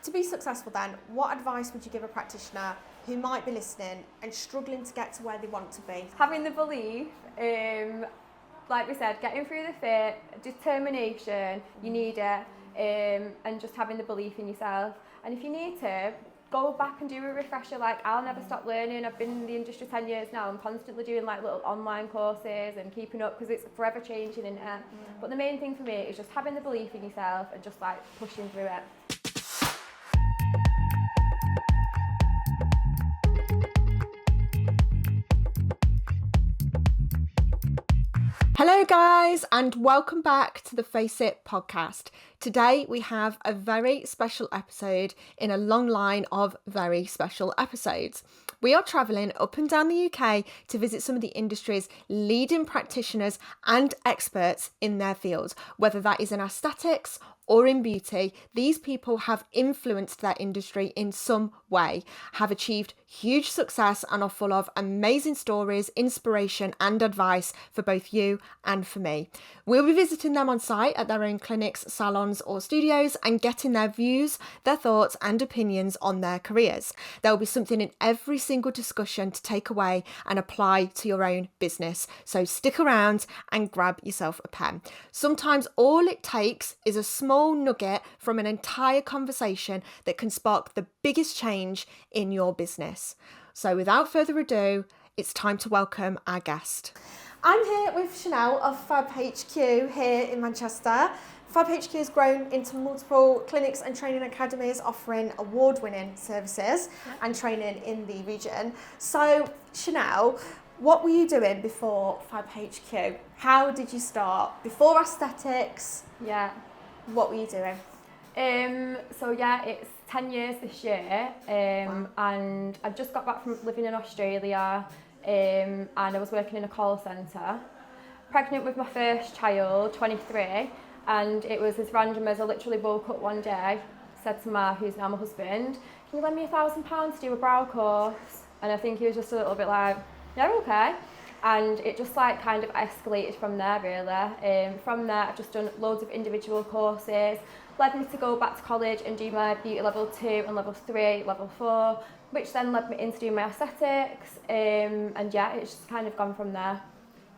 To be successful then, what advice would you give a practitioner who might be listening and struggling to get to where they want to be? Having the belief, like we said, getting through the fear, determination, you need it, and just having the belief in yourself. And if you need to, go back and do a refresher. Like, I'll never stop learning. I've been in the industry 10 years now. I'm constantly doing like little online courses and keeping up because it's forever changing in it. But the main thing for me is just having the belief in yourself and just like pushing through it. Hello guys, and welcome back to the Face It podcast. Today we have a very special episode in a long line of very special episodes. We are travelling up and down the UK to visit some of the industry's leading practitioners and experts in their field, whether that is in aesthetics or in beauty. These people have influenced their industry in some way, have achieved huge success, and are full of amazing stories, inspiration and advice for both you and for me. We'll be visiting them on site at their own clinics, salons or studios and getting their views, their thoughts and opinions on their careers. There will be something in every single discussion to take away and apply to your own business. So stick around and grab yourself a pen. Sometimes all it takes is a small nugget from an entire conversation that can spark the biggest change in your business. So without further ado, it's time to welcome our guest. I'm here with Chanel of Fab HQ here in Manchester. Fab HQ has grown into multiple clinics and training academies offering award-winning services and training in the region. So Chanel, what were you doing before Fab HQ? How did you start? Before aesthetics? Yeah. What were you doing? So yeah, it's 10 years this year, Wow. and I've just got back from living in Australia, and I was working in a call centre, pregnant with my first child, 23, and it was as random as I literally woke up one day, said to Ma, who's now my husband, can you lend me £1,000 to do a brow course? And I think he was just a little bit like, yeah, okay. And it just like kind of escalated from there really. From there I've just done loads of individual courses, led me to go back to college and do my beauty level 2 and level 3, level 4, which then led me into doing my aesthetics, and yeah, it's just kind of gone from there.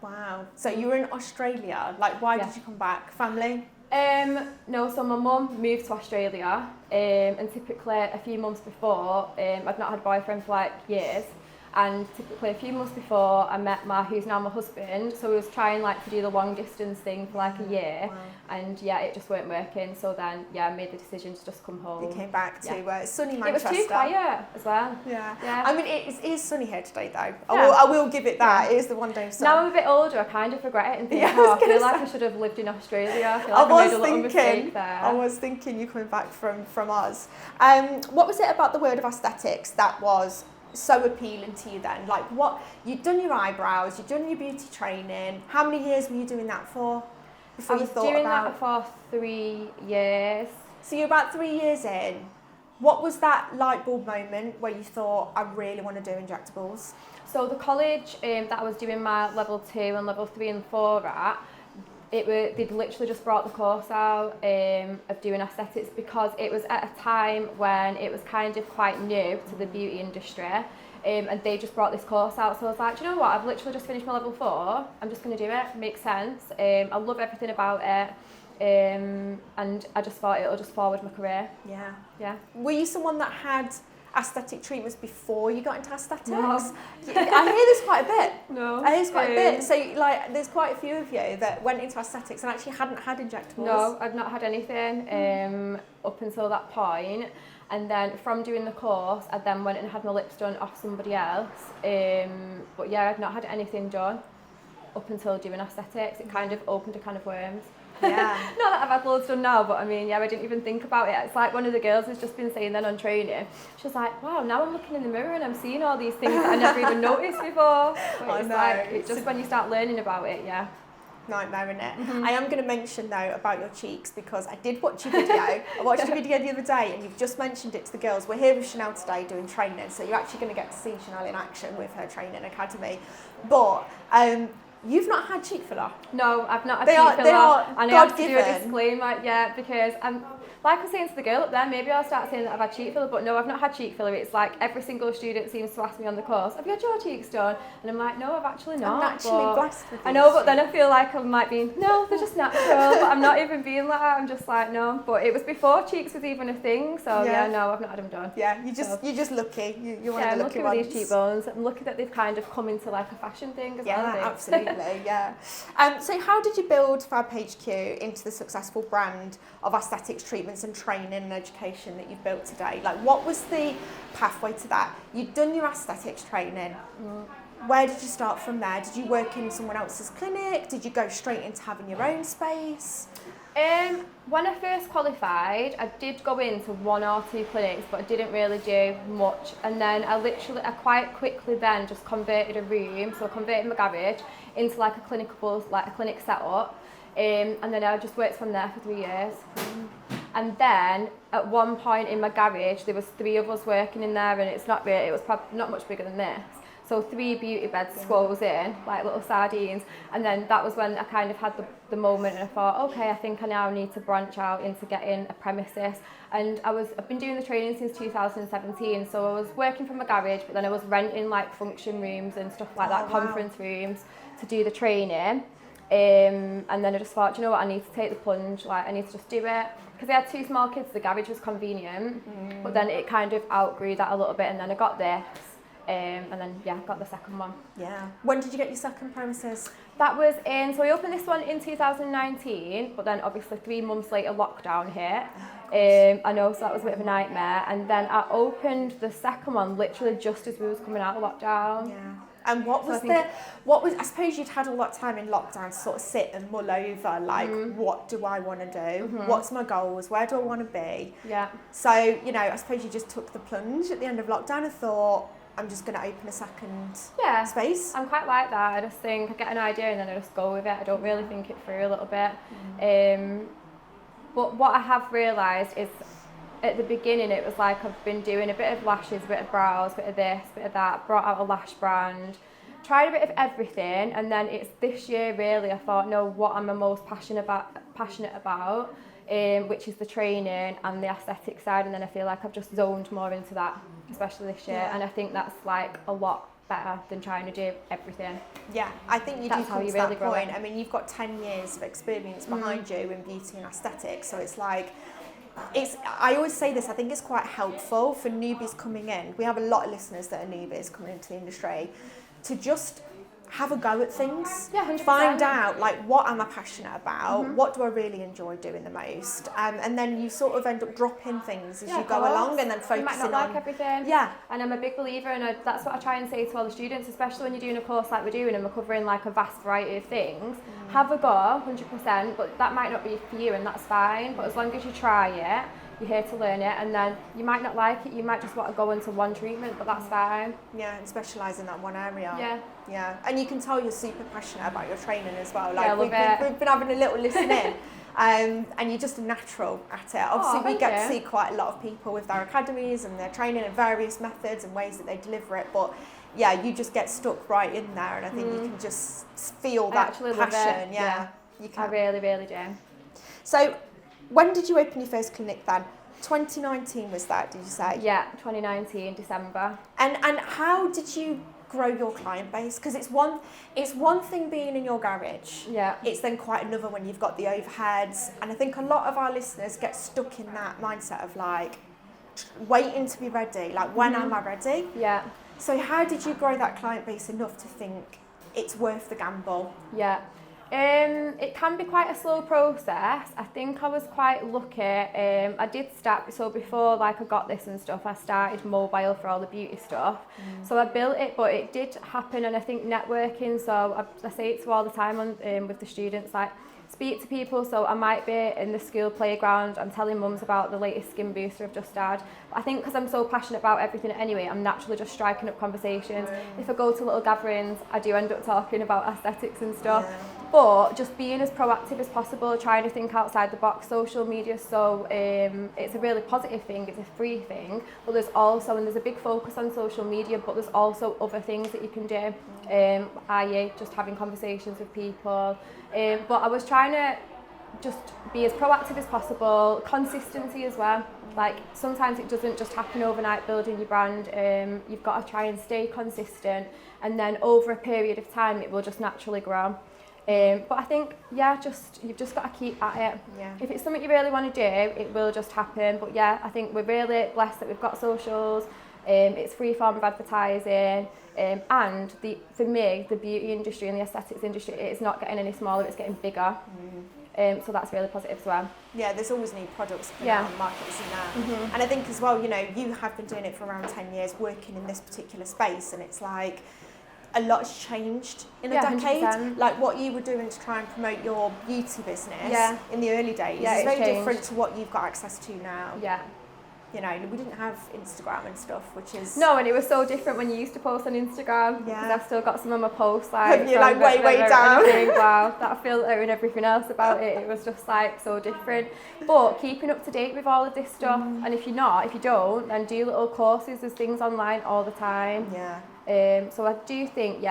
Wow. So you were in Australia, like why did you come back? Family? No, so my mum moved to Australia, and typically a few months before, I'd not had a boyfriend for like years. And typically a few months before I met Ma, who's now my husband, so we was trying like to do the long distance thing for like a year. Wow. And yeah, it just weren't working, so then yeah, I made the decision to just come home. You came back to sunny Manchester. It was too quiet as well. Yeah. I mean, it is sunny here today though. Yeah. I will give it that. It is the one day of sun. Now I'm a bit older, I kind of regret it and think, I feel like I should have lived in Australia. I feel like I made a little mistake there. I was thinking you coming back from us. What was it about the world of aesthetics that was so appealing to you then? Like, what, you'd done your eyebrows, you'd done your beauty training. How many years were you doing that for before you thought about? I was doing that for 3 years. So you're about 3 years in. What was that light bulb moment where you thought, I really want to do injectables? So the college that I was doing my level 2 and level 3 and 4 at, they'd literally just brought the course out of doing aesthetics because it was at a time when it was kind of quite new to the beauty industry, and they just brought this course out. So I was like, do you know what, I've literally just finished my level 4, I'm just going to do it, makes sense. I love everything about it, and I just thought it'll just forward my career. Yeah. Were you someone that had aesthetic treatments before you got into aesthetics? No. I hear there's quite a bit. No. I hear there's quite a bit. So like, there's quite a few of you that went into aesthetics and actually hadn't had injectables. No, I've not had anything up until that point. And then from doing the course, I then went and had my lips done off somebody else. But yeah, I've not had anything done up until doing aesthetics. It kind of opened a can of worms. Yeah. Not that I've had loads done now, but I mean, yeah, I didn't even think about it. It's like one of the girls has just been saying then on training, she was like, wow, now I'm looking in the mirror and I'm seeing all these things that I never even noticed before. But it's like, it's just when you start learning about it, yeah. Nightmare, innit? I am going to mention though about your cheeks because I did watch your video. I watched your video the other day and you've just mentioned it to the girls. We're here with Chanel today doing training, so you're actually going to get to see Chanel in action with her training academy. But You've not had cheek filler? No, I've not had They cheek are- filler. they are and I have to do a God-given. disclaimer, yeah, because like I was saying to the girl up there, maybe I'll start saying that I've had cheek filler, but no, I've not had cheek filler. It's like every single student seems to ask me on the course, have you had your cheeks done? And I'm like, no, I've actually not. I'm naturally blessed with I know, these but then I feel like I might be, no, they're just natural, but I'm not even being like that. I'm just like, no. But it was before cheeks was even a thing, so yeah, no, I've not had them done. Yeah, you're just lucky. You're one of I'm the lucky lucky ones. with these cheekbones. I'm lucky that they've kind of come into like a fashion thing as well. Yeah, I think. absolutely, yeah. So how did you build Fab HQ into the successful brand of aesthetics treatments and training and education that you've built today? Like, what was the pathway to that? You'd done your aesthetics training. Where did you start from there? Did you work in someone else's clinic? Did you go straight into having your own space? When I first qualified, I did go into 1 or 2 clinics, but I didn't really do much. And then I quite quickly then just converted a room, so I converted my garage into like a clinic setup. And then I just worked from there for 3 years. And then at one point in my garage, there was 3 of us working in there, and it was probably not much bigger than this. So 3 beauty beds squoze in, like little sardines. And then that was when I kind of had the moment and I thought, okay, I think I now need to branch out into getting a premises. And I've been doing the training since 2017. So I was working from my garage, but then I was renting like function rooms and stuff like that, conference rooms to do the training. And then I just thought, you know what, I need to take the plunge, like I need to just do it. Because I had 2 small kids, the garage was convenient, but then it kind of outgrew that a little bit, and then I got this. And then got the second one. Yeah. When did you get your second premises? That was so I opened this one in 2019, but then obviously 3 months later lockdown hit. I know, so that was a bit of a nightmare. And then I opened the second one literally just as we was coming out of lockdown. Yeah. And I suppose you'd had a lot of time in lockdown to sort of sit and mull over, like, what do I want to do? What's my goals? Where do I want to be? Yeah. So, I suppose you just took the plunge at the end of lockdown and thought, I'm just going to open a second space. I'm quite like that. I just think I get an idea and then I just go with it. I don't really think it through a little bit. But what I have realised is at the beginning it was like I've been doing a bit of lashes, a bit of brows, a bit of this, a bit of that, brought out a lash brand, tried a bit of everything, and then it's this year really I thought, no, what I'm the most passionate about, which is the training and the aesthetic side, and then I feel like I've just zoned more into that, especially this year, and I think that's like a lot better than trying to do everything. Yeah, I think you That's do how come you to really that grow point. it. I mean, you've got 10 years of experience behind you in beauty and aesthetics, so it's like, I always say this, I think it's quite helpful for newbies coming in. We have a lot of listeners that are newbies coming into the industry to just have a go at things. Yeah, 100%. Find out, like, what am I passionate about? What do I really enjoy doing the most? And then you sort of end up dropping things as you go along and then focusing you might not like everything. Yeah. And I'm a big believer, and that's what I try and say to all the students, especially when you're doing a course like we're doing and we're covering like a vast variety of things. Have a go, 100%, but that might not be for you, and that's fine. But as long as you try it, you're here to learn it, and then you might not like it, you might just want to go into one treatment, but that's fine. Yeah, and specialise in that one area. Yeah. Yeah, and you can tell you're super passionate about your training as well. Like, I love we've been having a little listen in, and you're just a natural at it. Obviously, we get to see quite a lot of people with their academies and their training and various methods and ways that they deliver it, but yeah, you just get stuck right in there, and I think you can just feel that passion. Yeah, you can. I really, really do. So, when did you open your first clinic then? 2019 was that, did you say? Yeah, 2019, December. And how did you grow your client base? Because it's one thing being in your garage. Yeah. It's then quite another when you've got the overheads. And I think a lot of our listeners get stuck in that mindset of like waiting to be ready. Like, when am I ready? Yeah. So how did you grow that client base enough to think it's worth the gamble? Yeah. It can be quite a slow process. I think I was quite lucky. I did start, so before like I got this and stuff, I started mobile for all the beauty stuff. So I built it, but it did happen, and I think networking, so I say it to all the time with the students, like, speak to people. So I might be in the school playground, I'm telling mums about the latest skin booster I've just had. But I think because I'm so passionate about everything anyway, I'm naturally just striking up conversations. If I go to little gatherings, I do end up talking about aesthetics and stuff. But just being as proactive as possible, trying to think outside the box. Social media, so it's a really positive thing, it's a free thing, but there's a big focus on social media, but there's also other things that you can do, i.e. just having conversations with people. But I was trying to just be as proactive as possible, consistency as well. Like sometimes it doesn't just happen overnight building your brand, you've got to try and stay consistent, and then over a period of time it will just naturally grow. But I think, you've just got to keep at it. Yeah. If it's something you really want to do, it will just happen. But yeah, I think we're really blessed that we've got socials. It's free form of advertising. And for me, the beauty industry and the aesthetics industry, it's not getting any smaller, it's getting bigger. So that's really positive as well. Yeah, there's always new products coming out on the market, isn't there? And I think as well, you know, you have been doing it for around 10 years, working in this particular space, and it's like, a lot has changed in a decade. 100%. Like what you were doing to try and promote your beauty business in the early days is very different to what you've got access to now. Yeah. You know, we didn't have Instagram and stuff, which is... No, and it was so different when you used to post on Instagram. Yeah. Because I've still got some of my posts like... You're like way down. Wow, that filter and everything else about it, it was just like so different. But keeping up to date with all of this stuff, and if you don't, then do little courses, there's things online all the time. Yeah. So I do think,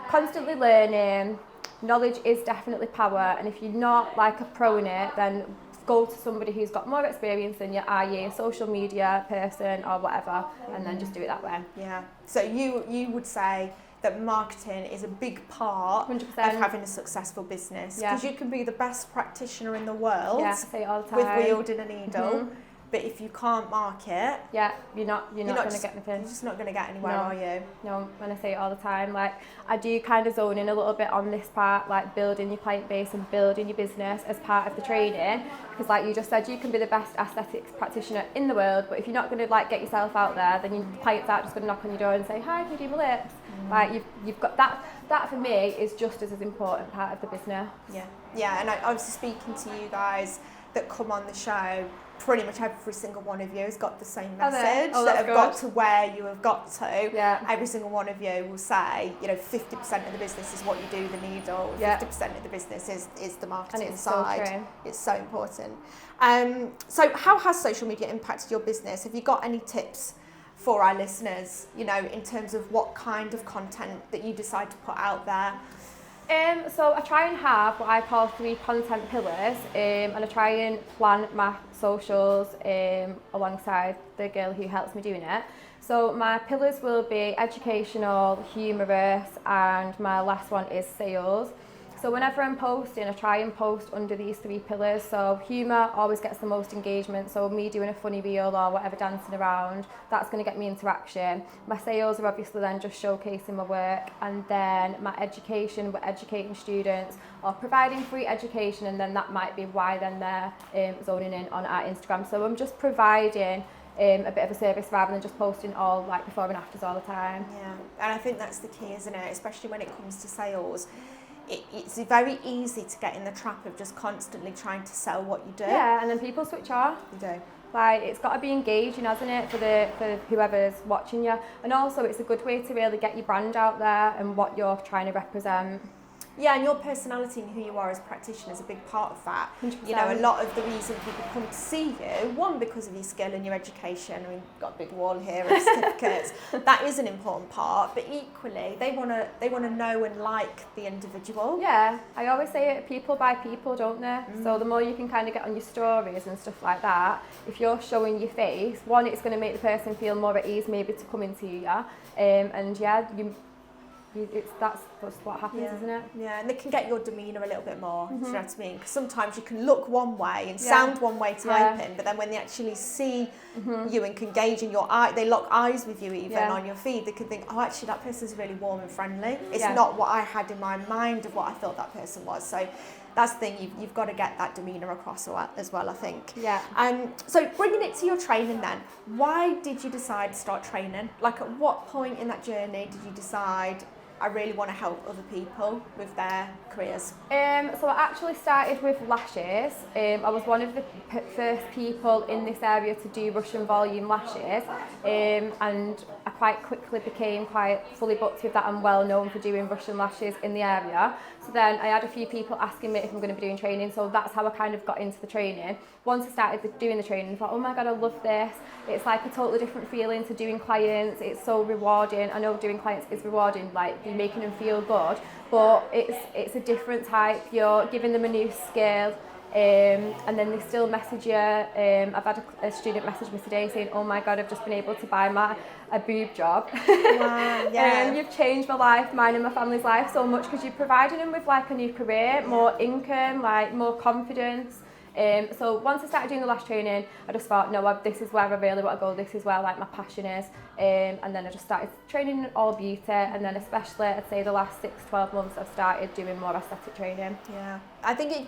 constantly learning, knowledge is definitely power, and if you're not like a pro in it, then go to somebody who's got more experience than you, i.e. a social media person or whatever, and then just do it that way. Yeah. So you would say that marketing is a big part 100%. of having a successful business, because you can be the best practitioner in the world I say it all the time. with wielding a needle. But if you can't market, you're not going to get anything. You're just not going to get anywhere, are you? No, when I say it all the time, like I do kind of zone in a little bit on this part, like building your client base and building your business as part of the training, because like you just said, you can be the best aesthetics practitioner in the world, but if you're not going to like get yourself out there, then your clients aren't just going to knock on your door and say, hi, can you do my lips? Like you've got that for me is just as important part of the business. Yeah, and I was speaking to you guys that come on the show. Pretty much every single one of you has got the same message that have got to where you have got to. Yeah. Every single one of you will say, you know, 50% of the business is what you do, the needle. 50% of the business is the marketing side. So true. It's so important. So how has social media impacted your business? Have you got any tips for our listeners, you know, in terms of what kind of content that you decide to put out there? So I try and have what I call 3 content pillars, and I try and plan my socials alongside the girl who helps me doing it. So my pillars will be educational, humorous, and my last one is sales. So whenever I'm posting, I try and post under these 3 pillars. So humour always gets the most engagement. So me doing a funny reel or whatever, dancing around, that's going to get me interaction. My sales are obviously then just showcasing my work. And then my education, we're educating students or providing free education. And then that might be why then they're zoning in on our Instagram. So I'm just providing a bit of a service rather than just posting all like before and afters all the time. Yeah, and I think that's the key, isn't it? Especially when it comes to sales. It's very easy to get in the trap of just constantly trying to sell what you do. Yeah, and then people switch off. You do. Like, it's got to be engaging, hasn't it, for whoever's watching you. And also, it's a good way to really get your brand out there and what you're trying to represent. Yeah, and your personality and who you are as a practitioner is a big part of that. 100%. You know, a lot of the reason people come to see you, one, because of your skill and your education. I mean, you've got a big wall here of certificates. That is an important part, but equally, they want to know and like the individual. Yeah, I always say it, people buy people, don't they? So the more you can kind of get on your stories and stuff like that, if you're showing your face, one, it's going to make the person feel more at ease maybe to come into you. And yeah, that's what happens, isn't it? Yeah, and they can get your demeanour a little bit more, do you know what I mean? Because sometimes you can look one way and sound one way typing, but then when they actually see you and can gauge in your eye, they lock eyes with you even on your feed, they can think, oh, actually that person's really warm and friendly. It's not what I had in my mind of what I thought that person was. So that's the thing, you've got to get that demeanour across as well, I think. Yeah. So bringing it to your training then, why did you decide to start training? Like at what point in that journey did you decide, I really want to help other people with their careers? So I actually started with lashes. I was one of the first people in this area to do Russian volume lashes, and I quite quickly became quite fully booked with that. I'm well known for doing Russian lashes in the area. So then I had a few people asking me if I'm going to be doing training, so that's how I kind of got into the training. Once I started doing the training, I thought, oh my God, I love this. It's like a totally different feeling to doing clients. It's so rewarding. I know doing clients is rewarding, like you're making them feel good, but it's a different type. You're giving them a new skill, and then they still message you. I've had a student message me today saying, oh my God, I've just been able to buy a boob job. Wow, yeah. You've changed my life, mine and my family's life so much, because you're providing them with like a new career, more income, like more confidence. So once I started doing the lash training, I just thought, no, this is where I really want to go. This is where like my passion is. And then I just started training in all beauty, and then especially I'd say the last 6-12 months I've started doing more aesthetic training. Yeah, I think it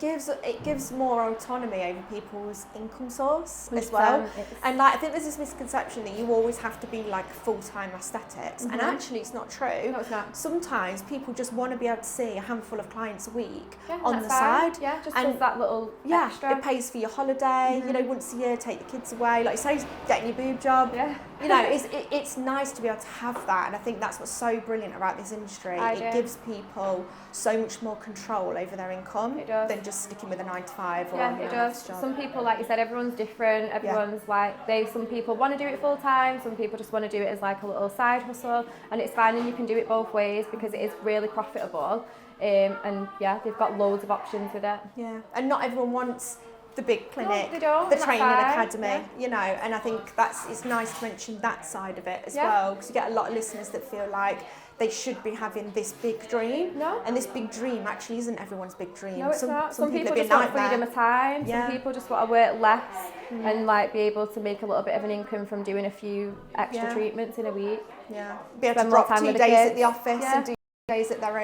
gives more autonomy over people's income source as well. And like I think there's this misconception that you always have to be like full-time aesthetics, and actually it's not true. No, it's not. Sometimes people just want to be able to see a handful of clients a week on the fine. side. Yeah, just does that little extra. It pays for your holiday. You know, once a year, take the kids away. Like you say, getting your boob job. Yeah. You know, it's nice to be able to have that, and I think that's what's so brilliant about this industry. It gives people so much more control over their income than just sticking with a 9-to-5 or it does. job. Some people, like you said, everyone's different. Everyone's like some people want to do it full time. Some people just want to do it as like a little side hustle, and it's fine, and you can do it both ways because it is really profitable. And yeah, they've got loads of options with it. Yeah, and not everyone wants the big clinic, no, they don't. the training academy, yeah. You know, and I think it's nice to mention that side of it as well, because you get a lot of listeners that feel like they should be having this big dream, and this big dream actually isn't everyone's big dream. No, it's not. Some people just want freedom of time. Some people just want to work less and like be able to make a little bit of an income from doing a few extra treatments in a week. Yeah, be able to drop 2 days at the office and do days at their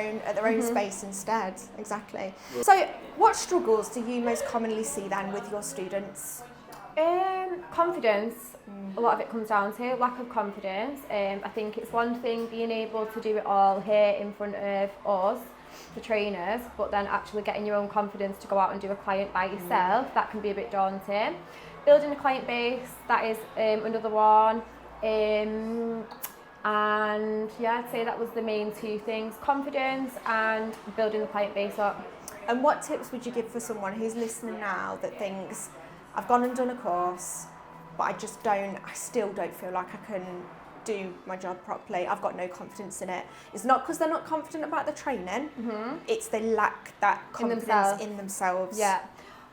own space instead. Exactly. So what struggles do you most commonly see then with your students? Confidence. A lot of it comes down to lack of confidence. I think it's one thing being able to do it all here in front of us, the trainers, but then actually getting your own confidence to go out and do a client by yourself, that can be a bit daunting. Building a client base, that is another one. And yeah, I'd say that was the main 2 things: confidence and building the client base up. And what tips would you give for someone who's listening now that thinks, I've gone and done a course, but I still don't feel like I can do my job properly, I've got no confidence in it? It's not because they're not confident about the training, it's they lack that confidence in themselves. Yeah.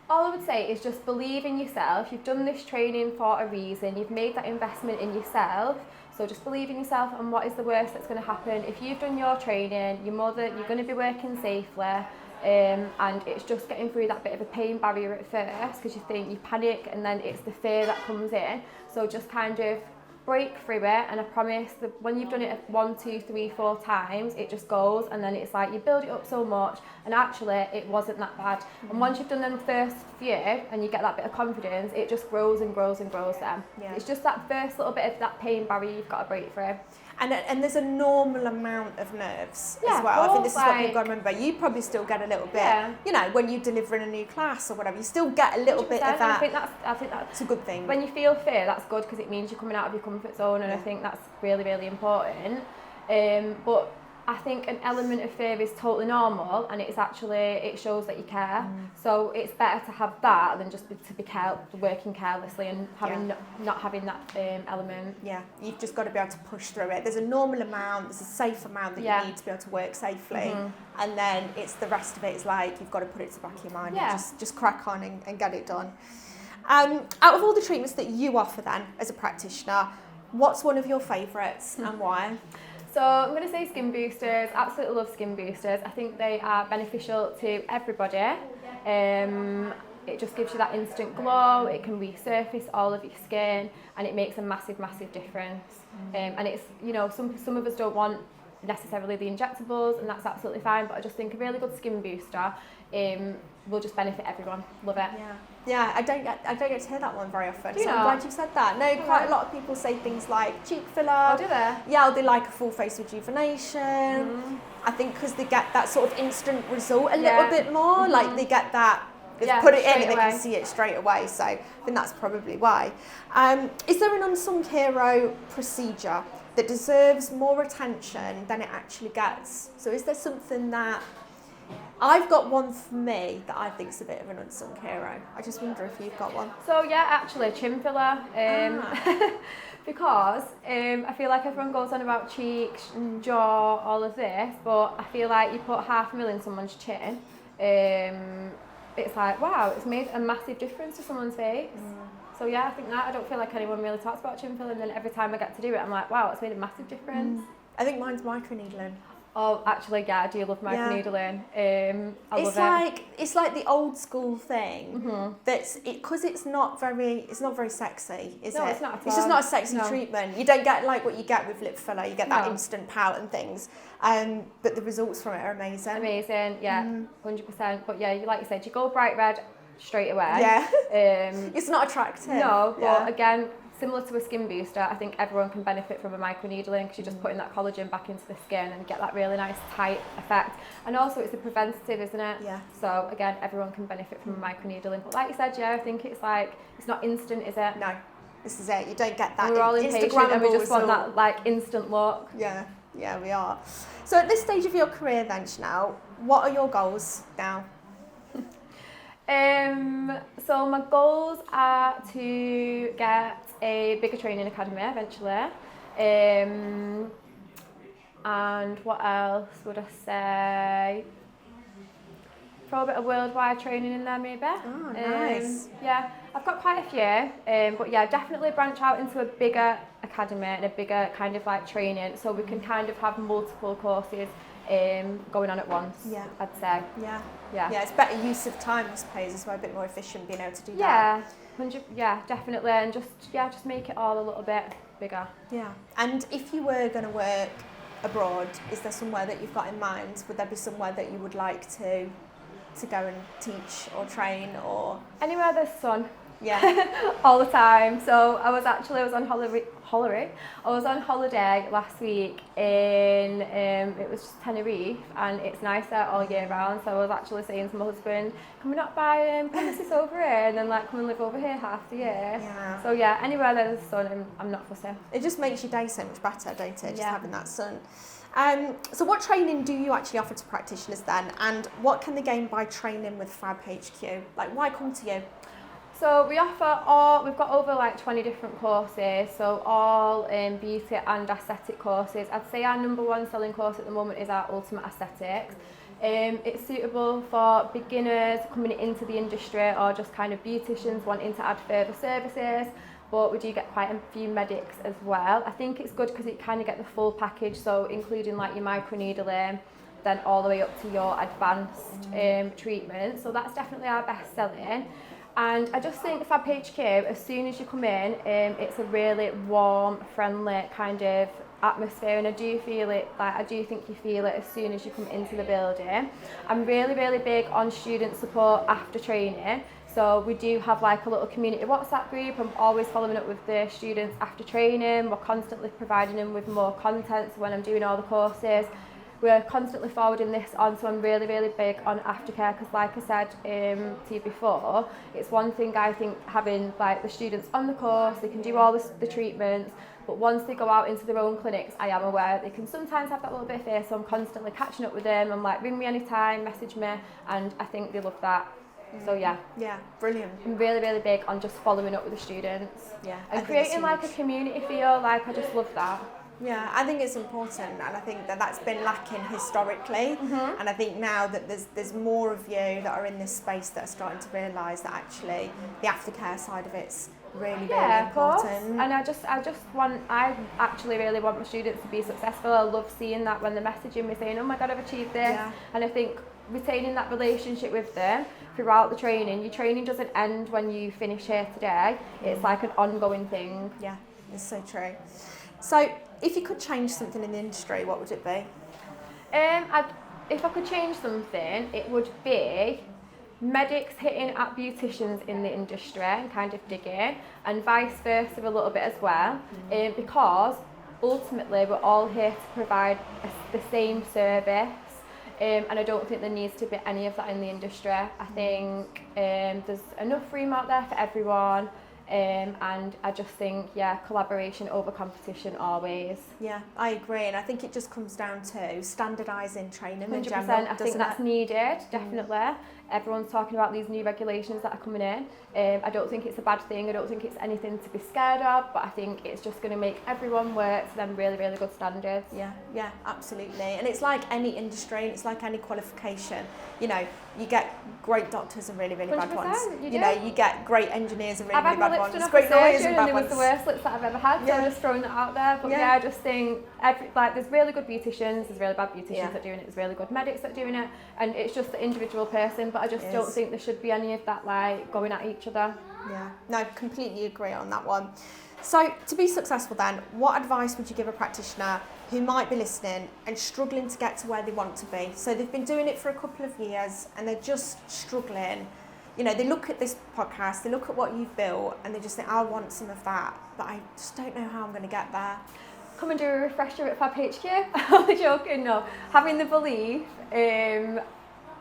All I would say is just believe in yourself. You've done this training for a reason. You've made that investment in yourself. So just believe in yourself, and what is the worst that's going to happen? If you've done your training, you're going to be working safely, and it's just getting through that bit of a pain barrier at first, because you panic, and then it's the fear that comes in. So just kind of break through it, and I promise that when you've done it 1, 2, 3, 4 times, it just goes, and then it's like you build it up so much, and actually it wasn't that bad. And once you've done them first few and you get that bit of confidence, it just grows and grows and grows then. It's just that first little bit of that pain barrier you've got to break through. And there's a normal amount of nerves as well. I think this is what you've got to remember. You probably still get a little bit, you know, when you're delivering a new class or whatever, you still get a little bit of that. I think that's a good thing. When you feel fear, that's good, because it means you're coming out of your comfort zone, and I think that's really, really important. But I think an element of fear is totally normal, and it shows that you care. So it's better to have that than just to be working carelessly and not having that element. Yeah, you've just got to be able to push through it. There's a normal amount, there's a safe amount that you need to be able to work safely, and then it's the rest of it is like you've got to put it to the back of your mind and just crack on and get it done. Out of all the treatments that you offer then as a practitioner, what's one of your favourites and why? So I'm going to say skin boosters. Absolutely love skin boosters. I think they are beneficial to everybody. It just gives you that instant glow. It can resurface all of your skin, and it makes a massive, massive difference. And it's, you know, some of us don't want necessarily the injectables, and that's absolutely fine. But I just think a really good skin booster will just benefit everyone. Love it. Yeah. Yeah, I don't get to hear that one very often. Do you So I'm not? glad you said that. No, quite a lot of people say things like cheek filler. Oh, do they? Yeah, or they like a full face rejuvenation. I think because they get that sort of instant result a little bit more. Like they get that. Just put it in and they can see it straight away. So I think that's probably why. Is there an unsung hero procedure that deserves more attention than it actually gets? So is there something that I've got one for me that I think is a bit of an unsung hero. I just wonder if you've got one. So yeah, actually, chin filler. Because I feel like everyone goes on about cheeks and jaw, all of this, but I feel like you put 500,000 in someone's chin, it's like, wow, it's made a massive difference to someone's face. So yeah, I think that. I don't feel like anyone really talks about chin filler, and then every time I get to do it, I'm like, wow, it's made a massive difference. I think mine's microneedling. Oh, actually, yeah, I do love microneedling. It's like the old school thing. That's it because it's not very sexy, is it? No, it's not. It's just not a sexy treatment. You don't get like what you get with lip filler. You get that instant pout and things. But the results from it are amazing. Amazing, yeah, 100%. But yeah, like you said, you go bright red straight away. Yeah. It's not attractive. No, but again, similar to a skin booster, I think everyone can benefit from a microneedling because you're just putting that collagen back into the skin and get that really nice tight effect. And also it's a preventative, isn't it? Yeah. So again, everyone can benefit from a microneedling. But like you said, I think it's like, it's not instant, is it? No, this is it. You don't get that. We're all impatient and we just want that like instant look. Yeah, we are. So at this stage of your career then, Chanel, what are your goals now? So my goals are to get a bigger training academy eventually. And what else would I say? Throw a bit of worldwide training in there maybe. Oh, nice. Yeah, I've got quite a few, but yeah, definitely branch out into a bigger academy and a bigger kind of like training so we can kind of have multiple courses going on at once, I'd say. Yeah, it's better use of time, I suppose, as well, a bit more efficient being able to do that. Yeah, definitely, and just make it all a little bit bigger. Yeah, and if you were going to work abroad, is there somewhere that you've got in mind? Would there be somewhere that you would like to go and teach or train or? Anywhere there's sun. Yeah. All the time. So I was on holiday. I was on holiday last week in it was just Tenerife, and it's nice there all year round. So I was actually saying to my husband, can we not buy premises over here and then like come and live over here half the year? Yeah. So yeah, anywhere there's sun, I'm not fussy. It just makes your day so much better, don't it? Just having that sun. So what training do you actually offer to practitioners then, and what can they gain by training with Fab HQ? Like, why come to you? So we've got over like 20 different courses, so all beauty and aesthetic courses. I'd say our number one selling course at the moment is our Ultimate Aesthetics. It's suitable for beginners coming into the industry or just kind of beauticians wanting to add further services, but we do get quite a few medics as well. I think it's good because it kind of get the full package, so including like your microneedling, then all the way up to your advanced treatment. So that's definitely our best selling. And I just think Fab HQ, as soon as you come in, it's a really warm, friendly kind of atmosphere, and I do think you feel it as soon as you come into the building. I'm really, really big on student support after training. So we do have like a little community WhatsApp group. I'm always following up with the students after training. We're constantly providing them with more content. So when I'm doing all the courses, we're constantly forwarding this on, so I'm really, really big on aftercare because, like I said to you before, it's one thing I think having like the students on the course, they can do all the treatments, but once they go out into their own clinics, I am aware they can sometimes have that little bit of fear, so I'm constantly catching up with them. I'm like, ring me anytime, message me, and I think they love that. So yeah, brilliant. I'm really, really big on just following up with the students, and creating like a community feel. Like I just love that. Yeah, I think it's important, and I think that's been lacking historically. And I think now that there's more of you that are in this space that are starting to realise that actually the aftercare side of it's really, really important. Course. And I actually really want my students to be successful. I love seeing that when they're messaging me saying, oh my God, I've achieved this. And I think retaining that relationship with them throughout the training. Your training doesn't end when you finish here today. It's like an ongoing thing. Yeah, it's so true. So if you could change something in the industry, what would it be? If I could change something, it would be medics hitting at beauticians in the industry and kind of digging, and vice versa a little bit as well, because ultimately we're all here to provide the same service. And I don't think there needs to be any of that in the industry. I think there's enough room out there for everyone. And I just think, collaboration over competition always. Yeah, I agree, and I think it just comes down to standardising training 100%, in general. I think that's needed, definitely. Everyone's talking about these new regulations that are coming in. I don't think it's a bad thing. I don't think it's anything to be scared of, but I think it's just going to make everyone work to them really, really good standards. Yeah, absolutely. And it's like any industry, and it's like any qualification. You know, you get great doctors and really, really bad ones. You know, you get great engineers and really, really bad ones. I've Great lawyers and bad ones. It was the worst lips that I've ever had, so I'm just throwing that out there. But I just think there's really good beauticians, there's really bad beauticians that are doing it, there's really good medics that are doing it, and it's just the individual person. But I just don't think there should be any of that going at each other. Yeah, no, completely agree on that one. So to be successful then, what advice would you give a practitioner who might be listening and struggling to get to where they want to be? So they've been doing it for a couple of years and they're just struggling. You know, they look at this podcast, they look at what you've built and they just think, I want some of that, but I just don't know how I'm going to get there. Come and do a refresher at Fab HQ. I'm joking, no. Having the belief,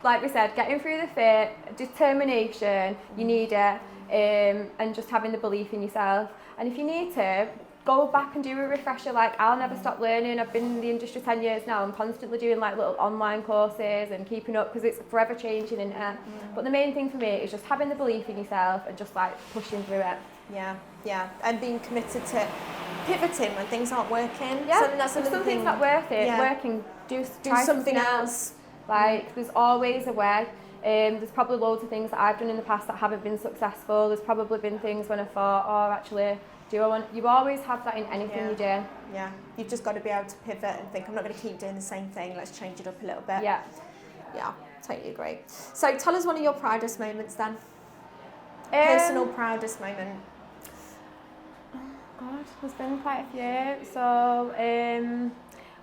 like we said, getting through the fit, determination, you need it, and just having the belief in yourself. And if you need to, go back and do a refresher. Like, I'll never stop learning. I've been in the industry 10 years now. I'm constantly doing like little online courses and keeping up because it's forever changing in it. But the main thing for me is just having the belief in yourself and just like pushing through it. Yeah, and being committed to pivoting when things aren't working. Yeah, so if something's not working, do try something else. Like, there's always a way. There's probably loads of things that I've done in the past that haven't been successful. There's probably been things when I thought, oh, actually, you always have that in anything you do. Yeah, you've just got to be able to pivot and think, I'm not going to keep doing the same thing, let's change it up a little bit. Yeah, totally agree. So tell us one of your proudest moments then. Personal proudest moment. Oh God, there's been quite a few. So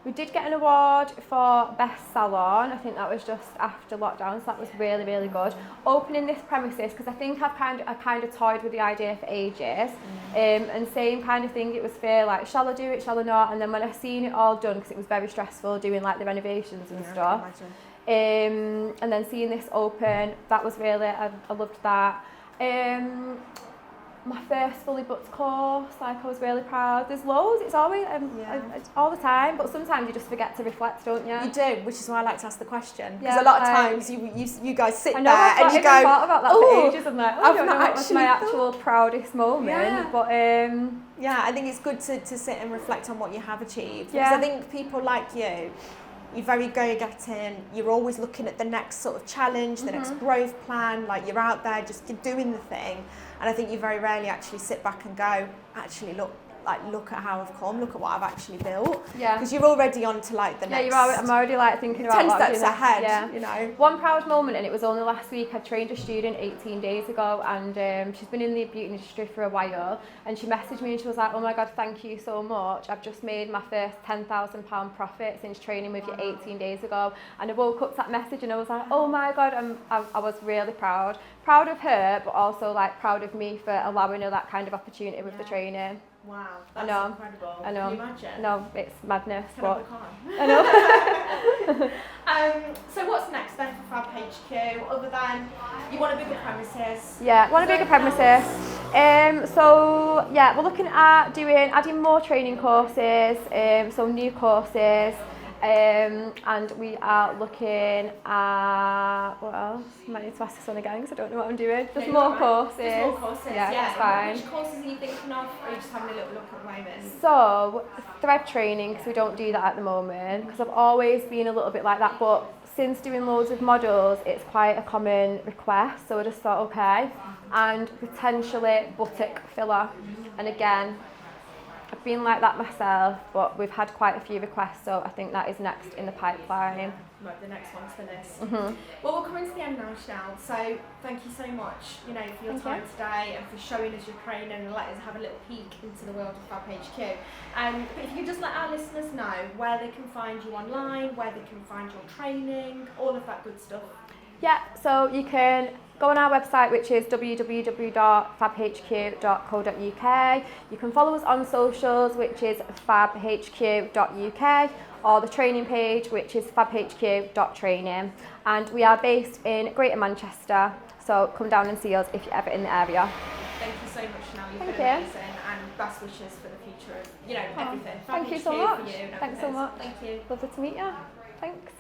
we did get an award for Best Salon. I think that was just after lockdown, so that was really, really good. Opening this premises, because I think I kind of toyed with the idea for ages, and same kind of thing, it was fear, like, shall I do it, shall I not? And then when I seen it all done, because it was very stressful doing like the renovations and stuff, and then seeing this open, that was really, I loved that. My first fully booked course, like, I was really proud. There's loads, it's always, it's all the time, but sometimes you just forget to reflect, don't you? You do, which is why I like to ask the question, because a lot of times you guys sit there and you go, I thought about that for ages. I'm like, I don't know what was my actual proudest moment, but I think it's good to sit and reflect on what you have achieved, because I think people like you're very go-getting, you're always looking at the next sort of challenge, the next growth plan, like you're out there just doing the thing, and I think you very rarely actually sit back and go, actually look at how I've come, look at what I've actually built, because you're already on to like the next. I'm already like thinking about 10 steps ahead, you know. One proud moment, and it was only last week, I trained a student 18 days ago, and she's been in the beauty industry for a while, and she messaged me and she was like, oh my God, thank you so much, I've just made my first £10,000 profit since training with you 18 days ago. And I woke up to that message and I was like, oh my God, I was really proud of her, but also like proud of me for allowing her that kind of opportunity with the training. Wow, that's incredible. I know. Can you imagine? No, it's madness. I know. So what's next then for Fab HQ, other than you want a bigger premises? Yeah, want a bigger premises. So yeah, we're looking at adding more training courses, so new courses. And we are looking at, what else? I might need to ask this one again because I don't know what I'm doing. There's more courses. There's more courses, yeah. That's fine. Which courses are you thinking of, or are you just having a little look at the moment? So, thread training, because we don't do that at the moment, because I've always been a little bit like that, but since doing loads of models, it's quite a common request, so I just thought, okay. And potentially buttock filler, and again, I've been like that myself, but we've had quite a few requests, so I think that is next in the pipeline. Right, the next one's for this. Well, we're coming to the end now, Chanel, so thank you so much, for your time today and for showing us your training and letting us have a little peek into the world of Fab HQ. But if you could just let our listeners know where they can find you online, where they can find your training, all of that good stuff. Yeah, so you can go on our website, which is www.fabhq.co.uk. You can follow us on socials, which is fabhq.uk, or the training page, which is fabhq.training. And we are based in Greater Manchester, so come down and see us if you're ever in the area. Thank you so much, Chanel. You've Thank been you. amazing, and best wishes for the future of, everything. Thank you so HQ much. for you and Thanks so everything. much. Thank you. Lovely to meet you. Thanks.